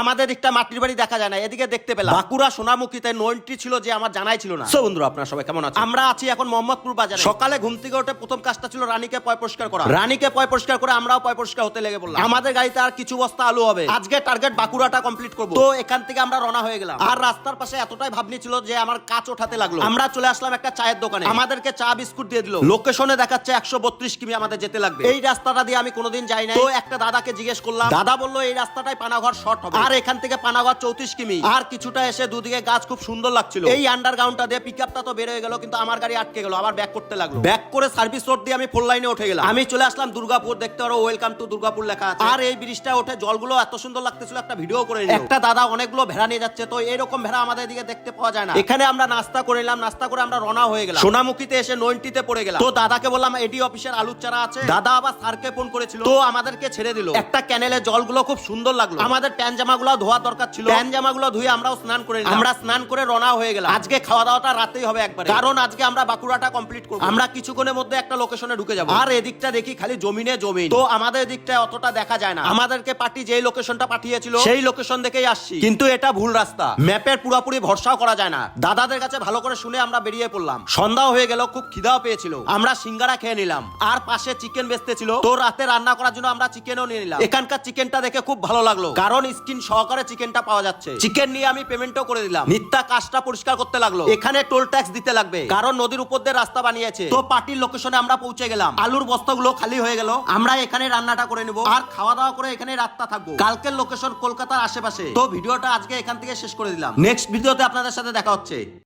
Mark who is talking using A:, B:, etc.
A: আমাদের দিকটা মাটির বাড়ি দেখা যায় না, এদিকে দেখতে পেলাম বাঁকুড়া সোনামুখীতে 90 ছিল যে আমার জানাই ছিল না। সো বন্ধুরা, আপনারা সবাই কেমন আছেন? আমরা আছি এখন মোহাম্মদপুর বাজারে। সকালে ঘুম থেকে উঠে প্রথম কাজটা ছিল রানীকে পয় পরিষ্কার করা। রানীকে পয় পরিষ্কার করে আমরাও পয় পরিষ্কার হতে লেগে পড়লাম। আমাদের গাড়িতে আর কিছু বস্তা আলু হবে, আজকে টার্গেট বাঁকুড়াটা কমপ্লিট করব। তো এখান থেকে আমরা রওনা হয়ে গেলাম। আর রাস্তার পাশে এতটাই ভাবনি ছিল যে আমার কাজ ওঠাতে লাগলো। আমরা চলে আসলাম একটা চায়ের দোকানে, আমাদেরকে চা বিস্কুট দিয়ে দিল। লোকেশনে দেখাচ্ছে 132 কিমি আমাদের যেতে লাগবে। এই রাস্তাটা দিয়ে আমি কোনোদিন যাই নাই। তো একটা দাদাকে জিজ্ঞেস করলাম, দাদা বললো এই রাস্তাটাই পানাগড় শর্ট হবে, আর এখান থেকে পানাগড় 34 কিমি। আর কিছুটা এসে দুদিকে গাছ খুব সুন্দর লাগছিল। এই আন্ডারগ্রাউন্ডটা দিয়ে পিকআপটা তো বের হয়ে গেল, কিন্তু আমার গাড়ি আটকে গেল, আবার ব্যাক করতে লাগলো। ব্যাক করে সার্ভিস রোড দিয়ে আমি 4 লাইনে উঠে গেলাম। আমি চলে আসলাম দুর্গাপুর, দেখতে পারো ওয়েলকাম টু দুর্গাপুর লেখা আছে। আর এই ব্রিজটা উঠে জলগুলো এত সুন্দর লাগতেছিল, একটা ভিডিও করে নিলাম। একটা দাদা অনেকগুলো ভেড়া নিয়ে যাচ্ছে, তো এরকম ভেড়া আমাদের দিকে দেখতে পাওয়া যায় না। এখানে আমরা নাস্তা করে নিলাম, নাস্তা করে আমরা রওনা হয়ে গেলাম। সোনামুখীতে এসে 90তে পড়ে গেলাম। তো দাদাকে বললাম এডি অফিসের আলুর চারা আছে। দাদা আবার স্যারকে ফোন করেছিল, তো আমাদেরকে ছেড়ে দিল। একটা ক্যানেলে জলগুলো খুব সুন্দর লাগলো। আমাদের প্যান্ট জামাগুলো ধোয়া দরকার ছিল, প্যান্ট জামাগুলো ধুয়ে আমরাও স্নান করে নিলাম। আমরা স্নান করে রওনা হয়ে গেলাম। আজকে খাওয়া দাওয়াটা রাতেই হবে একবারে, কারণ আজকে আমরা বাঁকুড়াটা কমপ্লিট করব। আমরা কিছুক্ষণের মধ্যে একটা লোকেশনে ঢুকে যাব। আর এদিকটা দেখি খালি জমিনে জমিন, তো আমাদের দিকটা অতটা দেখা যায় না। আমাদেরকে পার্টি যেই লোকেশনটা পাঠিয়েছিল সেই লোকেশন দেখেই আসছি, কিন্তু এটা ভুল রাস্তা। ম্যাপের পুরোপুরি ভরসাও করা যায় না। দাদাদের কাছে ভালো করে শুনে আমরা বেরিয়ে পড়লাম। সন্ধ্যাও হয়ে গেল, খুব খিদাও পেয়েছিল। আমরা সিঙ্গারা খেয়ে নিলাম, আর পাশে চিকেন বেচতে ছিল, তো রাতে রান্না করার জন্য আমরা চিকেনও নিয়ে নিলাম। এখানকার চিকেনটা দেখে খুব ভালো লাগলো, কারণ স্কিন সহকারে চিকেনটা পাওয়া যাচ্ছে। চিকেন নিয়ে আমি পেমেন্টও করে দিলাম। নিত্যা কাজটা পরিষ্কার করতে লাগলো। এখানে টোল ট্যাক্স দিতে লাগবে, কারণ নদীর উপর দিয়ে রাস্তা বানিয়েছে। তো পার্টির লোকেশনে আমরা পৌঁছে গেলাম। আলুর বস্তাগুলো খালি হয়ে গেল, আমরা এখানে রান্নাটা করে নিব আর খাওয়া দাওয়া করে এখানে রাতটা থাকবো। কালকের লোকেশন কলকাতার আশেপাশে। তো ভিডিওটা আজকে এখান থেকে শেষ করে দিলাম। নেক্সট ভিডিওতে আপনাদের সাথে দেখা হচ্ছে।